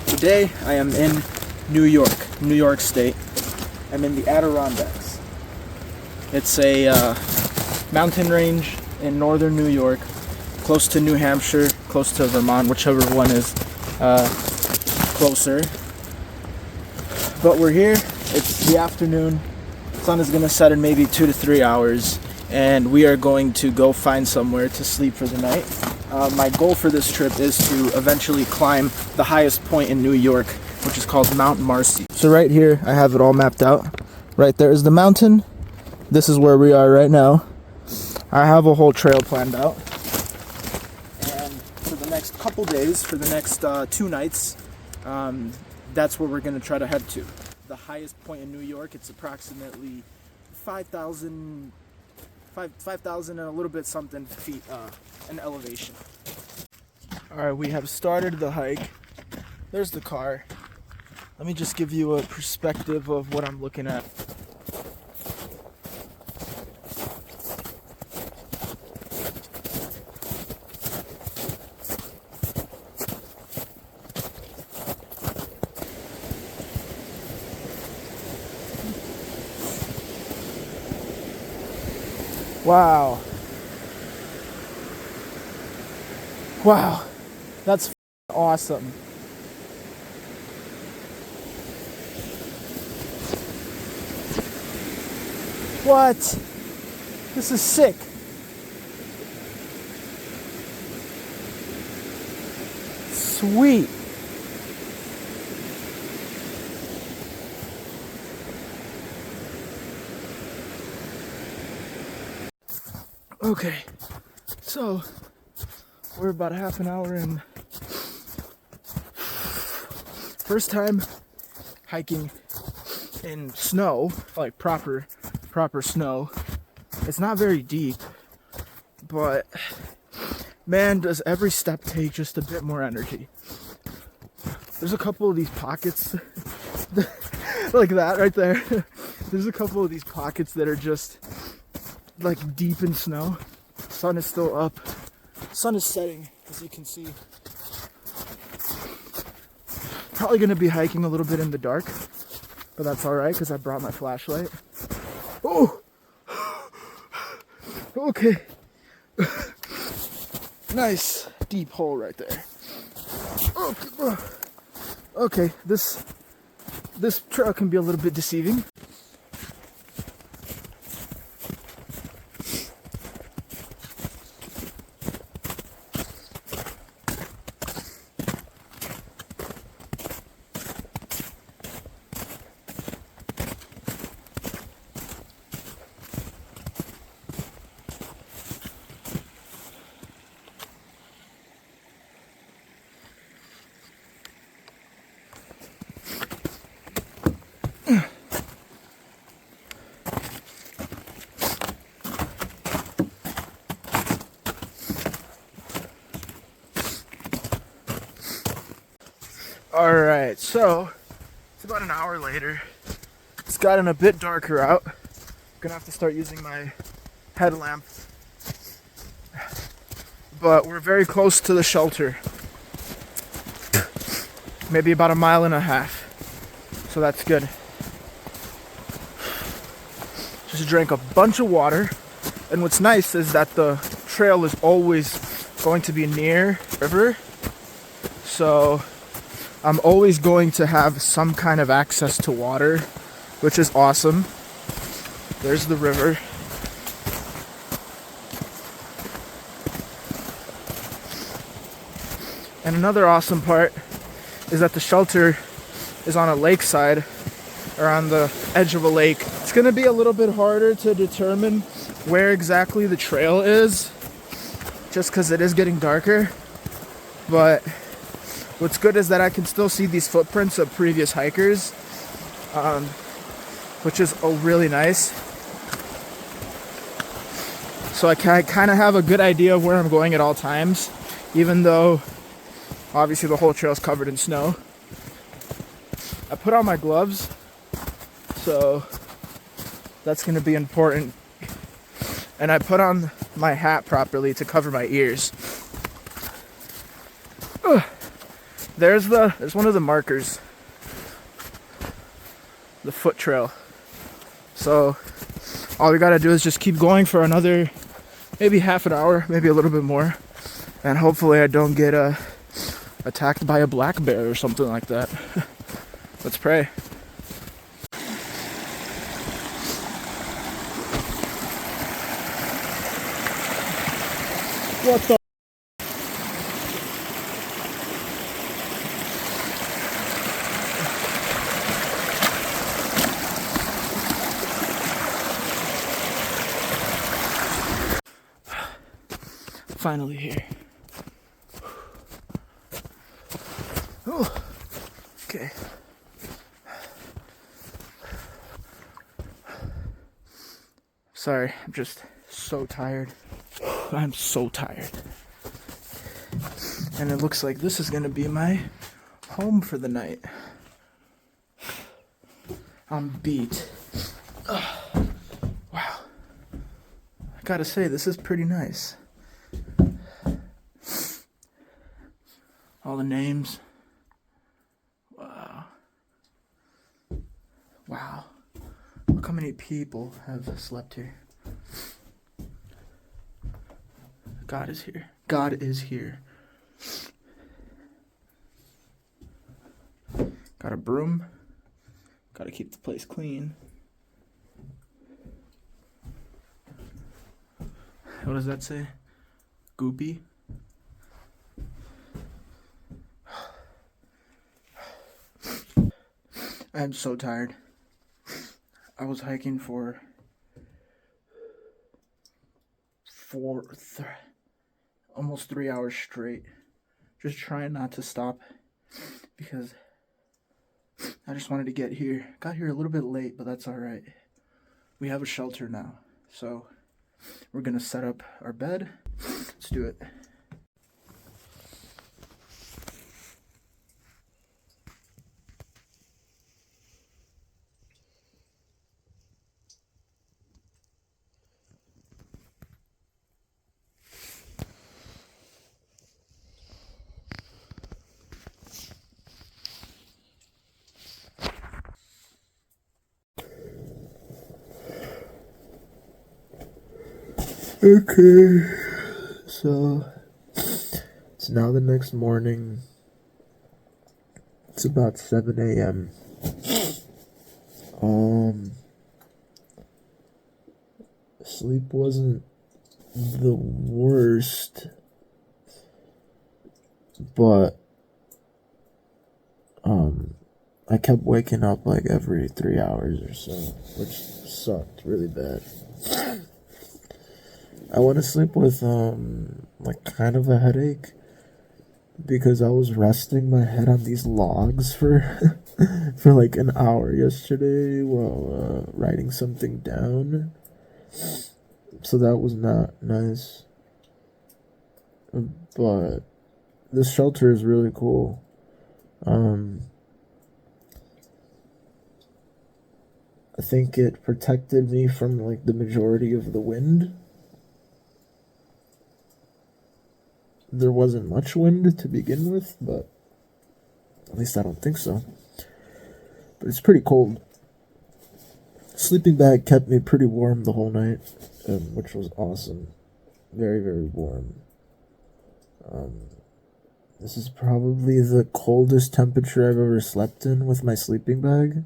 Today I am in New York State. I'm in the Adirondacks. It's a mountain range in northern New York, close to New Hampshire, close to Vermont, whichever one is closer. But we're here, it's the afternoon, the sun is gonna set in maybe 2 to 3 hours, and we are going to go find somewhere to sleep for the night. My goal for this trip is to eventually climb the highest point in New York, which is called Mt Marcy. So right here, I have it all mapped out. Right there is the mountain. This is where we are right now. I have a whole trail planned out. And for the next couple days, for the next 2 nights, that's where we're gonna try to head to. The highest point in New York, it's approximately 5,000 and a little bit something feet in elevation. Alright, we have started the hike. There's the car. Let me just give you a perspective of what I'm looking at. Wow. Wow. That's awesome. What? This is sick. Sweet. Okay, so we're about a half an hour in. First time hiking in snow, like proper snow. It's not very deep, but man, does every step take just a bit more energy. There's a couple of these pockets like that right there. There's a couple of these pockets that are just like deep in snow. Sun is still up. Sun is setting, as you can see. Probably gonna be hiking a little bit in the dark, but that's all right because I brought my flashlight. Oh, okay. Nice deep hole right there. Okay, this trail can be a little bit deceiving. Alright, so it's about an hour later. It's gotten a bit darker out. Gonna have to start using my headlamp. But we're very close to the shelter. Maybe about 1.5 miles. So that's good. Just drank a bunch of water. And what's nice is that the trail is always going to be near the river. So I'm always going to have some kind of access to water, which is awesome. There's the river. And another awesome part is that the shelter is on a lakeside, or on the edge of a lake. It's gonna be a little bit harder to determine where exactly the trail is, just because it is getting darker. But what's good is that I can still see these footprints of previous hikers, which is really nice. So I kind of have a good idea of where I'm going at all times, even though obviously the whole trail is covered in snow. I put on my gloves, so that's going to be important. And I put on my hat properly to cover my ears. There's one of the markers, the foot trail. So all we gotta do is just keep going for another maybe half an hour, maybe a little bit more, and hopefully I don't get attacked by a black bear or something like that. Let's pray. What the? Finally here. Oh, okay. Sorry, I'm just so tired. I'm so tired. And it looks like this is gonna be my home for the night. I'm beat. Ugh. Wow. I gotta say, this is pretty nice. All the names. Wow. Wow. Look how many people have slept here. God is here. God is here. Got a broom. Gotta keep the place clean. What does that say? Goopy? I'm so tired. I was hiking for almost 3 hours straight. Just trying not to stop because I just wanted to get here. Got here a little bit late, but that's alright. We have a shelter now, so we're gonna set up our bed. Let's do it. Okay, so it's now the next morning. It's about 7 a.m. Sleep wasn't the worst, but I kept waking up like every 3 hours or so, which sucked really bad. I went to sleep with like kind of a headache because I was resting my head on these logs for for like an hour yesterday while writing something down. So that was not nice. But this shelter is really cool. I think it protected me from like the majority of the wind. There wasn't much wind to begin with, but at least I don't think so. But it's pretty cold. Sleeping bag kept me pretty warm the whole night, which was awesome. Very, very warm. This is probably the coldest temperature I've ever slept in with my sleeping bag.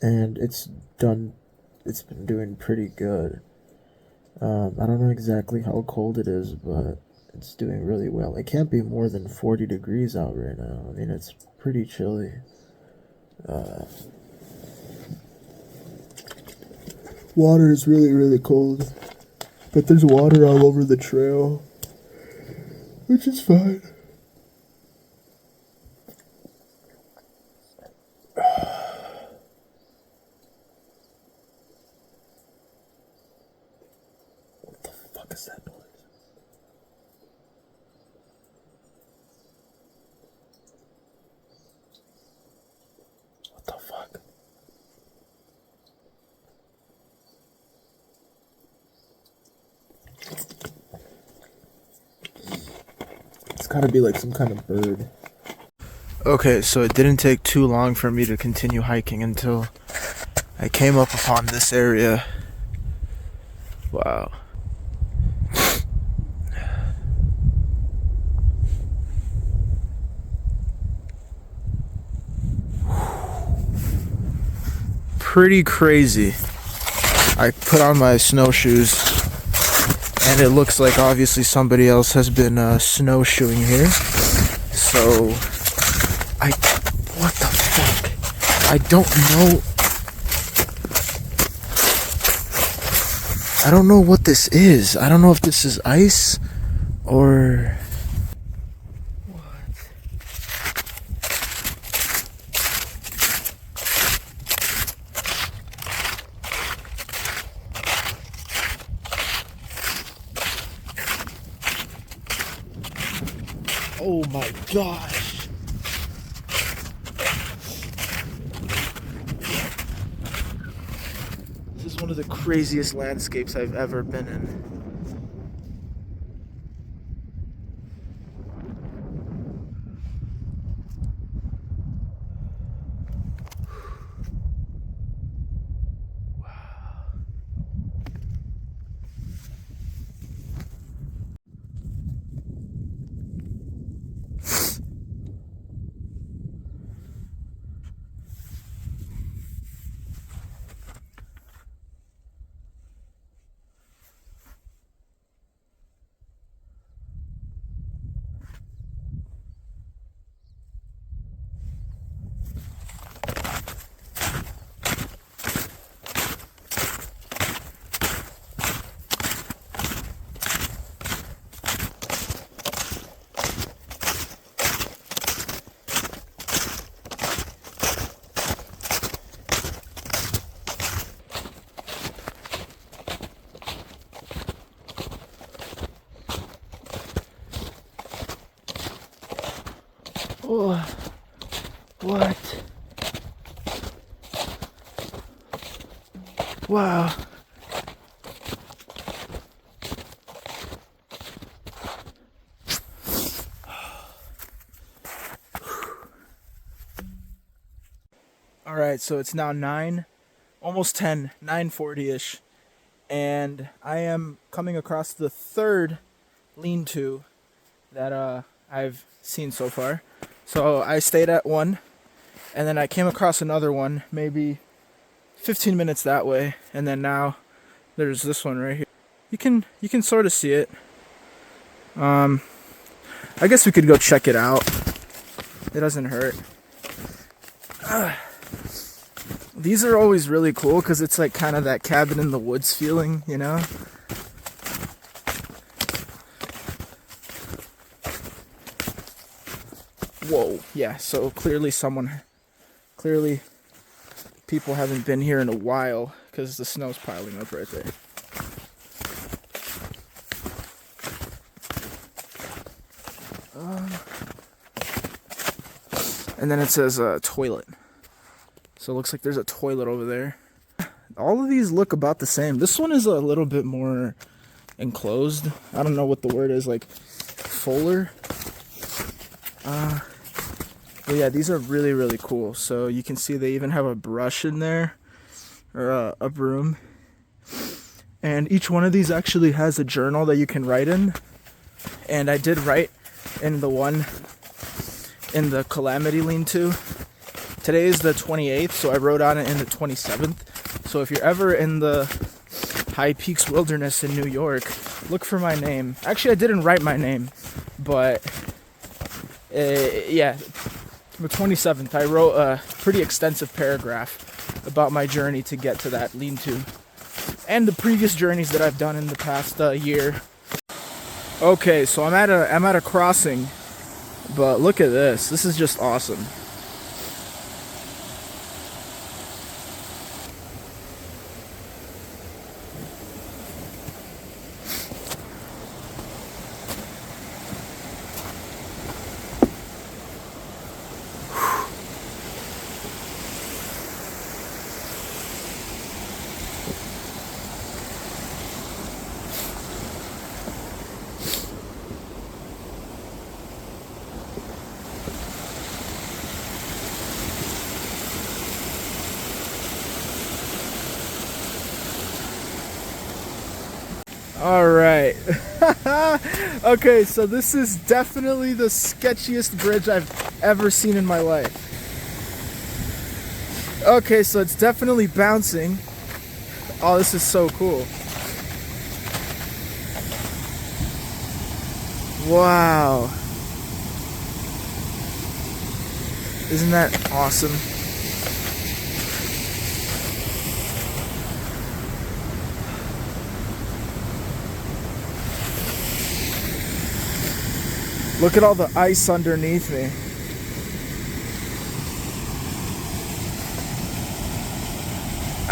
And it's been doing pretty good. I don't know exactly how cold it is, but it's doing really well. It can't be more than 40 degrees out right now. I mean, it's pretty chilly. Water is really, really cold. But there's water all over the trail, which is fine. What the fuck is that noise? What the fuck? It's gotta be like some kind of bird. Okay, so it didn't take too long for me to continue hiking until I came up upon this area. Wow. Pretty crazy. I put on my snowshoes, and it looks like obviously somebody else has been snowshoeing here. So, what the fuck? I don't know what this is. I don't know if this is ice or what. Oh my gosh. This is one of the craziest landscapes I've ever been in. Oh, what? Wow. All right, so it's now 9, almost 10, 9:40-ish, and I am coming across the third lean-to that I've seen so far. So I stayed at one, and then I came across another one, maybe 15 minutes that way, and then now there's this one right here. You can sort of see it. I guess we could go check it out. It doesn't hurt. These are always really cool because it's like kind of that cabin in the woods feeling, you know? Whoa, yeah, so clearly people haven't been here in a while because the snow's piling up right there. And then it says toilet. So it looks like there's a toilet over there. All of these look about the same. This one is a little bit more enclosed. I don't know what the word is, like fuller. But yeah, these are really, really cool. So you can see they even have a brush in there, or a broom. And each one of these actually has a journal that you can write in. And I did write in the one in the Calamity lean-to. Today is the 28th, so I wrote on it in the 27th. So if you're ever in the High Peaks Wilderness in New York, look for my name. Actually, I didn't write my name, but yeah, the 27th, I wrote a pretty extensive paragraph about my journey to get to that lean-to and the previous journeys that I've done in the past year. Okay, so I'm at a crossing, but look at this. This is just awesome. All right. Okay, so this is definitely the sketchiest bridge I've ever seen in my life. Okay, so it's definitely bouncing. Oh, this is so cool. Wow. Isn't that awesome? Look at all the ice underneath me.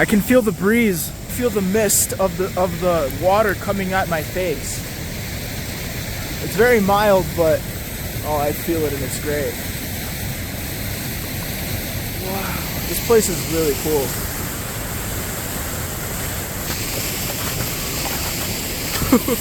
I can feel the breeze, feel the mist of the water coming at my face. It's very mild, but oh, I feel it and it's great. Wow, this place is really cool. Okay.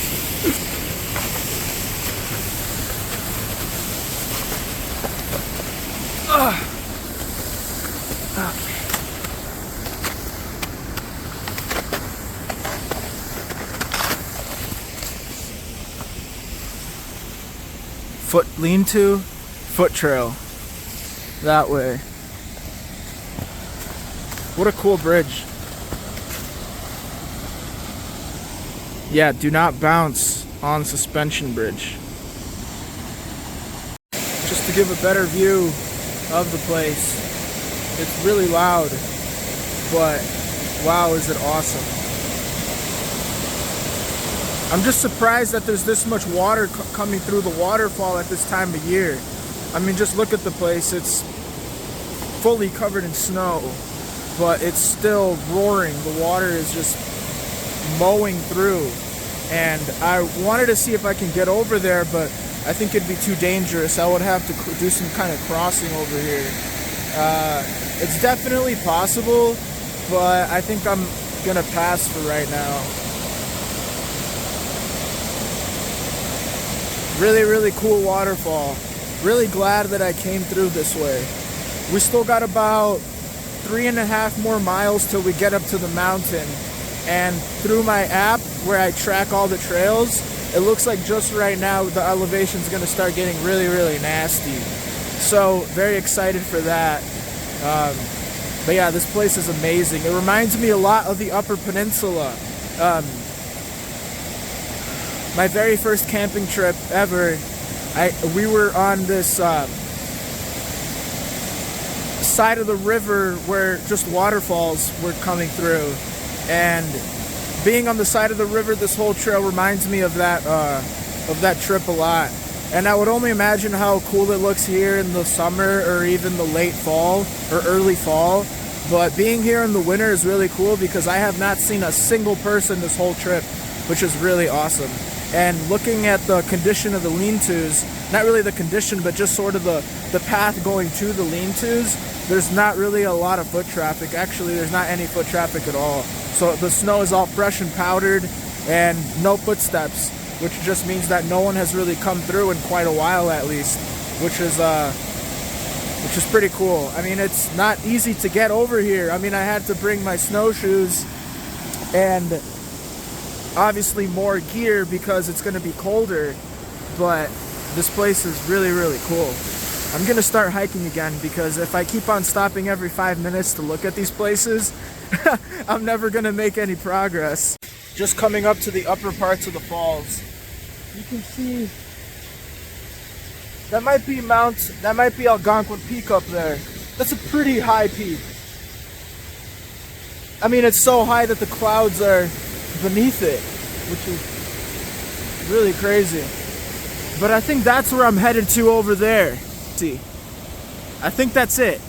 Lean-to, foot trail. That way. What a cool bridge. Yeah, do not bounce on suspension bridge. Just to give a better view of the place. It's really loud, but wow, is it awesome. I'm just surprised that there's this much water coming through the waterfall at this time of year. I mean, just look at the place. It's fully covered in snow, but it's still roaring. The water is just mowing through. And I wanted to see if I can get over there, but I think it'd be too dangerous. I would have to do some kind of crossing over here. It's definitely possible, but I think I'm gonna pass for right now. Really, really cool waterfall. Really glad that I came through this way. We still got about 3.5 more miles till we get up to the mountain. And through my app, where I track all the trails, it looks like just right now the elevation's gonna start getting really, really nasty. So, very excited for that. But yeah, this place is amazing. It reminds me a lot of the Upper Peninsula. My very first camping trip ever, we were on this side of the river where just waterfalls were coming through, and being on the side of the river this whole trail reminds me of that trip a lot. And I would only imagine how cool it looks here in the summer or even the late fall or early fall. But being here in the winter is really cool because I have not seen a single person this whole trip, which is really awesome. And looking at the condition of the lean-tos, not really the condition, but just sort of the path going to the lean-tos, there's not really a lot of foot traffic. Actually, there's not any foot traffic at all. So the snow is all fresh and powdered and no footsteps, which just means that no one has really come through in quite a while at least, which is pretty cool. I mean, it's not easy to get over here. I mean, I had to bring my snowshoes and obviously more gear because it's going to be colder, but this place is really, really cool. I'm going to start hiking again because if I keep on stopping every 5 minutes to look at these places, I'm never going to make any progress. Just coming up to the upper parts of the falls, you can see that might be Algonquin Peak up there. That's a pretty high peak. I mean, it's so high that the clouds are beneath it, which is really crazy. But I think that's where I'm headed to over there. See, I think that's it.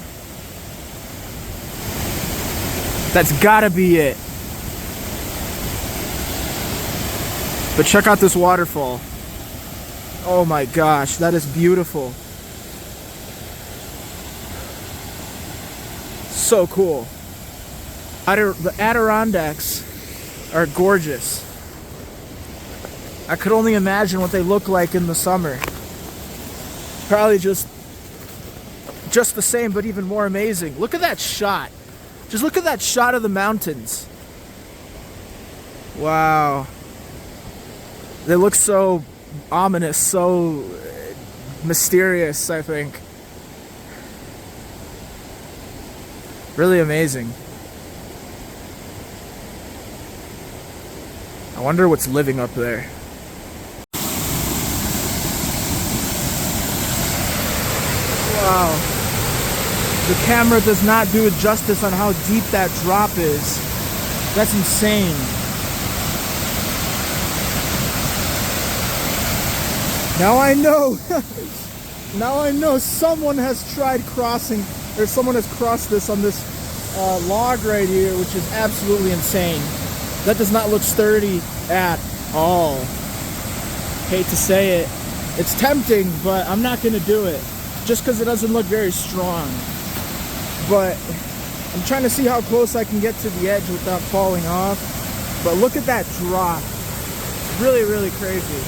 That's gotta be it. But check out this waterfall. Oh my gosh, that is beautiful. So cool. The Adirondacks are gorgeous. I could only imagine what they look like in the summer. Probably just the same, but even more amazing. Look at that shot. Just look at that shot of the mountains. Wow. They look so ominous, so mysterious, I think. Really amazing. I wonder what's living up there. Wow. The camera does not do it justice on how deep that drop is. That's insane. Now I know. Now I know someone has tried crossing, or someone has crossed this on this log right here, which is absolutely insane. That does not look sturdy at all. Hate to say it. It's tempting, but I'm not gonna do it. Just because it doesn't look very strong. But I'm trying to see how close I can get to the edge without falling off. But look at that drop. Really, really crazy.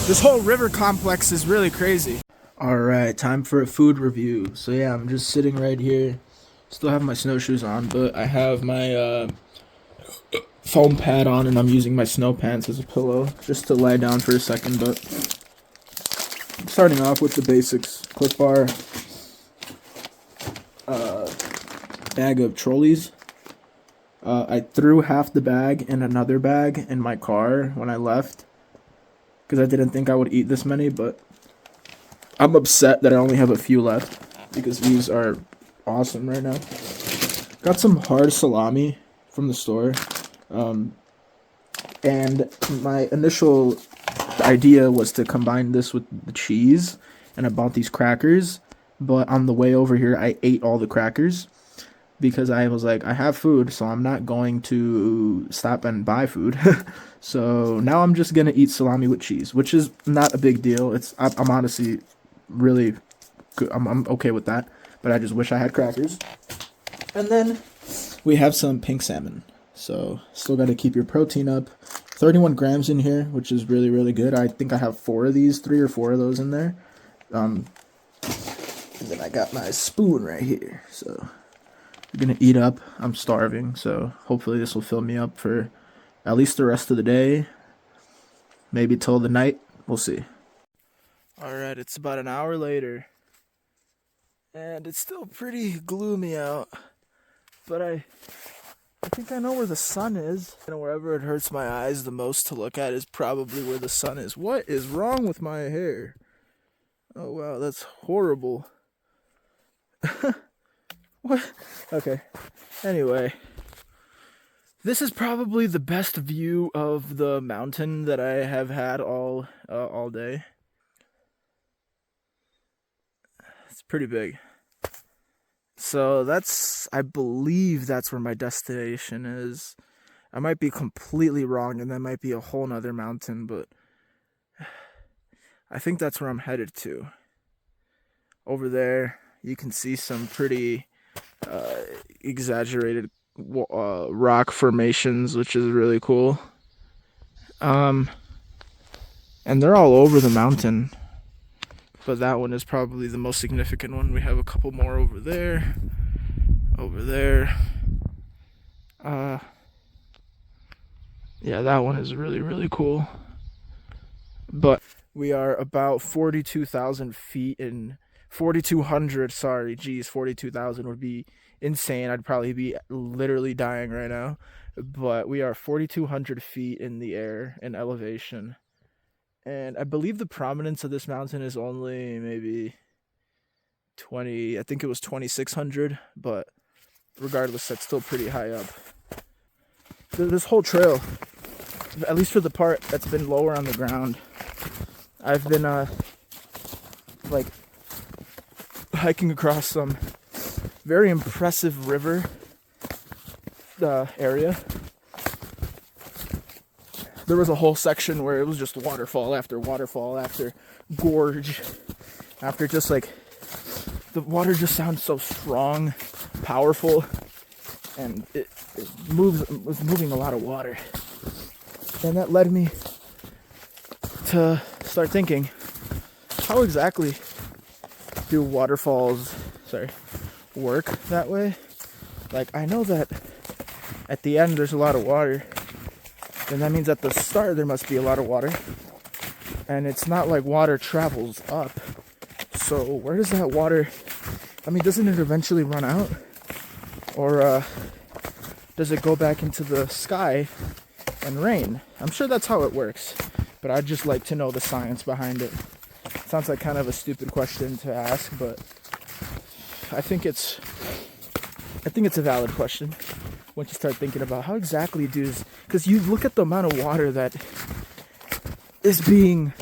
This whole river complex is really crazy. Alright, time for a food review. So yeah, I'm just sitting right here. Still have my snowshoes on, but I have my foam pad on and I'm using my snow pants as a pillow just to lie down for a second. But starting off with the basics: Clif Bar, bag of trolleys. I threw half the bag in another bag in my car when I left because I didn't think I would eat this many, but I'm upset that I only have a few left because these are awesome right now. Got some hard salami from the store, and my initial idea was to combine this with the cheese, and I bought these crackers, but on the way over here I ate all the crackers because I was like, I have food, so I'm not going to stop and buy food. So now I'm just gonna eat salami with cheese, which is not a big deal. I'm honestly really good. I'm okay with that, but I just wish I had crackers. And then we have some pink salmon, so still got to keep your protein up. 31 grams in here, which is really, really good. I think I have 3 or 4 of those in there. And then I got my spoon right here, so I'm gonna eat up. I'm starving, so hopefully this will fill me up for at least the rest of the day, maybe till the night. We'll see. Alright, it's about an hour later, and it's still pretty gloomy out, but I think I know where the sun is. And wherever it hurts my eyes the most to look at is probably where the sun is. What is wrong with my hair? Oh wow, that's horrible. What? Okay. Anyway, this is probably the best view of the mountain that I have had all day. It's pretty big. So I believe that's where my destination is. I might be completely wrong, and that might be a whole nother mountain, but I think that's where I'm headed to. Over there, you can see some pretty exaggerated rock formations, which is really cool. And they're all over the mountain, but that one is probably the most significant one. We have a couple more over there, yeah, that one is really, really cool. But we are about 42,000 feet in 4,200, sorry, geez, 42,000 would be insane. I'd probably be literally dying right now. But we are 4,200 feet in the air in elevation. And I believe the prominence of this mountain is only maybe 20, I think it was 2,600, but regardless, that's still pretty high up. This whole trail, at least for the part that's been lower on the ground, I've been like hiking across some very impressive river area. There was a whole section where it was just waterfall after gorge, after just like the water just sounds so strong, powerful, and it was moving a lot of water. And that led me to start thinking, how exactly do waterfalls work that way? Like, I know that at the end there's a lot of water, then that means at the start there must be a lot of water. And it's not like water travels up. So where does that water, I mean, doesn't it eventually run out? Or does it go back into the sky and rain? I'm sure that's how it works, but I'd just like to know the science behind it. Sounds like kind of a stupid question to ask, but I think it's a valid question once you start thinking about how exactly because you look at the amount of water that is being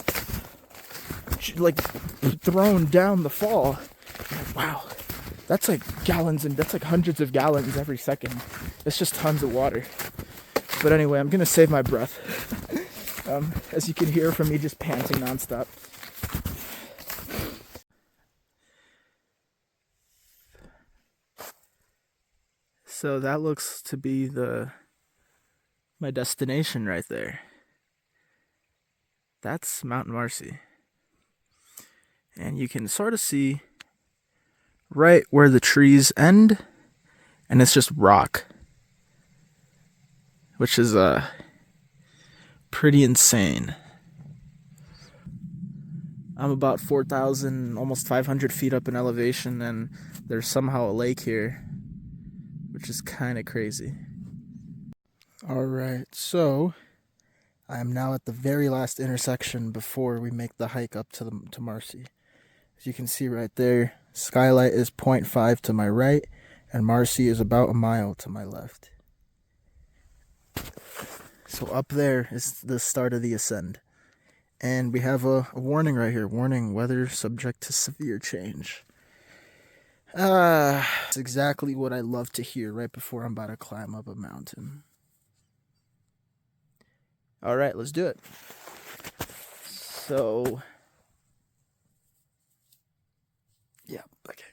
like thrown down the fall. Like, wow, that's like gallons, and that's like hundreds of gallons every second. It's just tons of water. But anyway, I'm gonna save my breath. As you can hear from me just panting nonstop. So that looks to be my destination right there. That's Mt Marcy. And you can sort of see right where the trees end, and it's just rock, which is pretty insane. I'm about 4,000, almost 500 feet up in elevation, and there's somehow a lake here, which is kind of crazy. Alright, so I am now at the very last intersection before we make the hike up to Marcy. As you can see right there, Skylight is 0.5 to my right, and Marcy is about a mile to my left. So up there is the start of the ascend. And we have a warning right here. Warning, weather subject to severe change. It's exactly what I love to hear right before I'm about to climb up a mountain. Alright, let's do it. So, yeah, okay.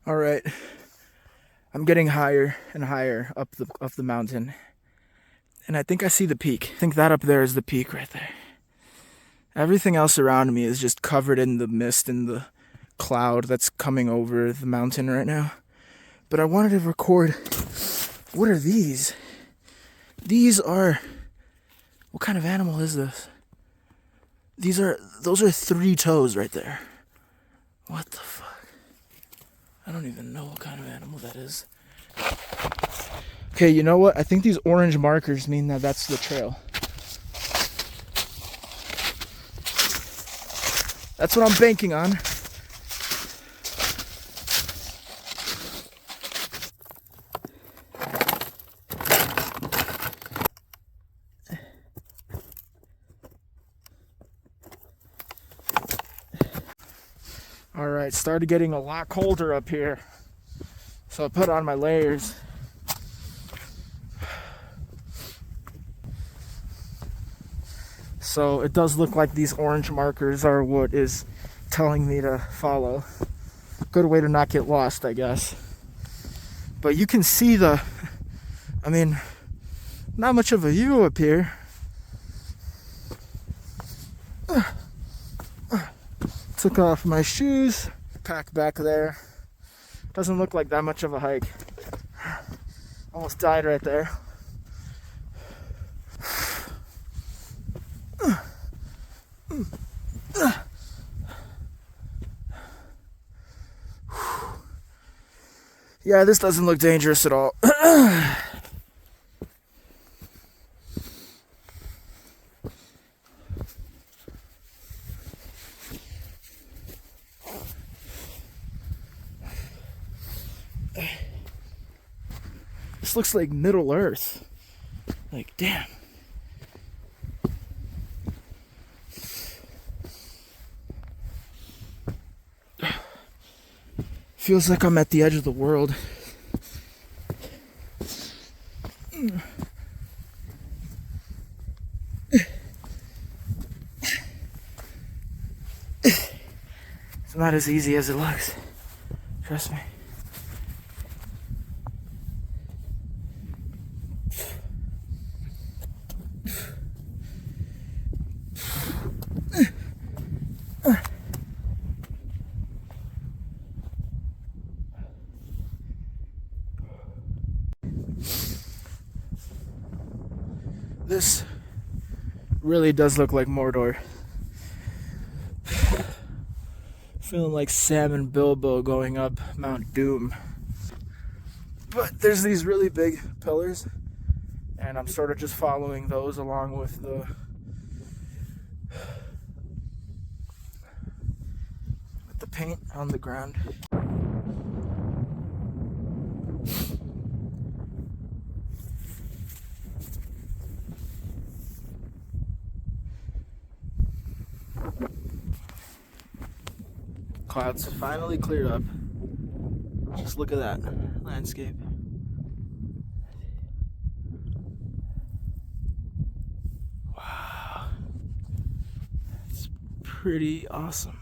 Alright, I'm getting higher and higher up the mountain. And I think I see the peak. I think that up there is the peak right there. Everything else around me is just covered in the mist and the cloud that's coming over the mountain right now. But I wanted to record, what are these? Those are 3 toes right there. What the fuck? I don't even know what kind of animal that is. Okay, you know what? I think these orange markers mean that that's the trail. That's what I'm banking on. Alright, started getting a lot colder up here. So I put on my layers. So it does look like these orange markers are what is telling me to follow. Good way to not get lost, I guess. But you can see not much of a view up here. Took off my shoes, pack back there. Doesn't look like that much of a hike. Almost died right there. Yeah, this doesn't look dangerous at all. This looks like Middle Earth. Like, damn. Feels like I'm at the edge of the world. It's not as easy as it looks. Trust me. Really does look like Mordor. Feeling like Sam and Bilbo going up Mount Doom. But there's these really big pillars, and I'm sort of just following those along with the paint on the ground. Clouds finally cleared up. Just look at that landscape. Wow. It's pretty awesome.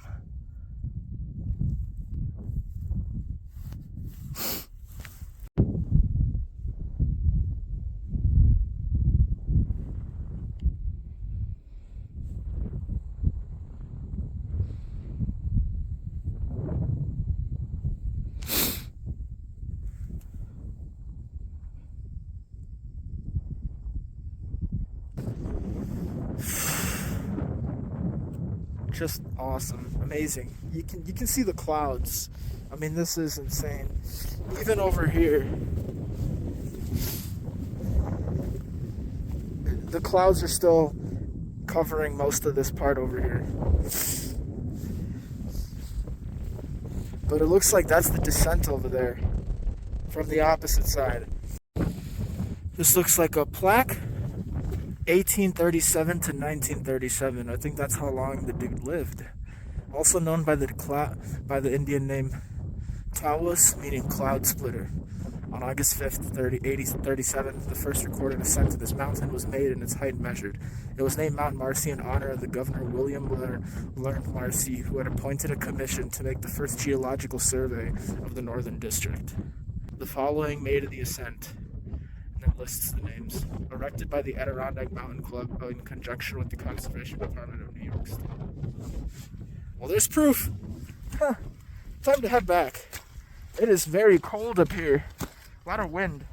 Just awesome, amazing. You can see the clouds. I mean, this is insane. Even over here, the clouds are still covering most of this part over here. But it looks like that's the descent over there from the opposite side. This looks like a plaque, 1837 to 1937. I think that's how long the dude lived. Also known by the Indian name Tawas, meaning cloud splitter. On August 5th, 1837, the first recorded ascent to this mountain was made and its height measured. It was named Mount Marcy in honor of the Governor William Mt Marcy, who had appointed a commission to make the first geological survey of the Northern District. The following made the ascent, and then lists the names. Erected by the Adirondack Mountain Club in conjunction with the Conservation Department of New York State. Well, there's proof. Huh. Time to head back. It is very cold up here. A lot of wind.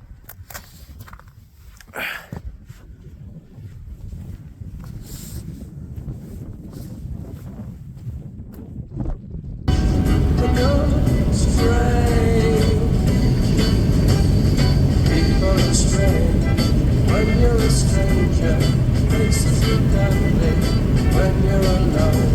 When you're a stranger, faces look ugly when you're alone.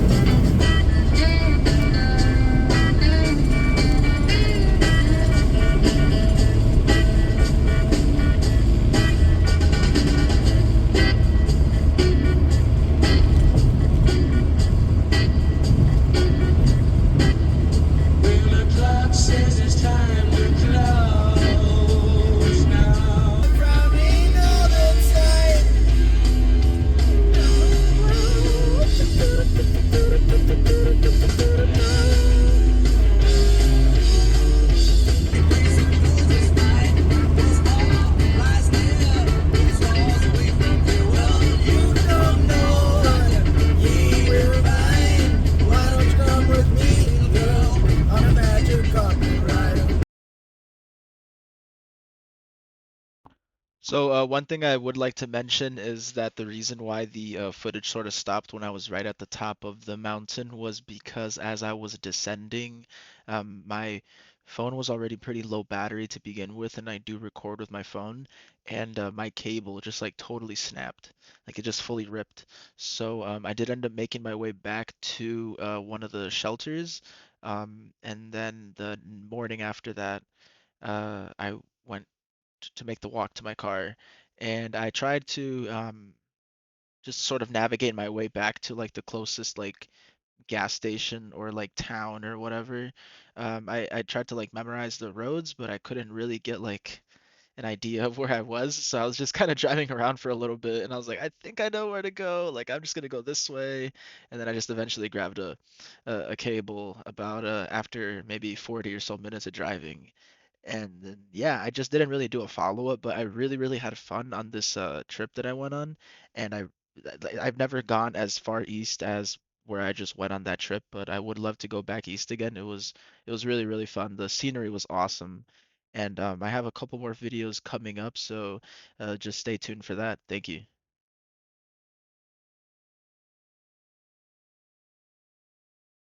So one thing I would like to mention is that the reason why the footage sort of stopped when I was right at the top of the mountain was because as I was descending, my phone was already pretty low battery to begin with, and I do record with my phone, and my cable just like totally snapped, like it just fully ripped. So I did end up making my way back to one of the shelters, and then the morning after that, I went to make the walk to my car, and I tried to just sort of navigate my way back to like the closest like gas station or like town or whatever. I tried to like memorize the roads, but I couldn't really get like an idea of where I was. So I was just kind of driving around for a little bit, and I was like, I think I know where to go. Like I'm just gonna go this way, and then I just eventually grabbed a cable about after maybe 40 or so minutes of driving. And then yeah, I just didn't really do a follow-up, but I really, really had fun on this trip that I went on. And I've never gone as far east as where I just went on that trip, but I would love to go back east again. It was really, really fun. The scenery was awesome. And I have a couple more videos coming up, so just stay tuned for that. Thank you.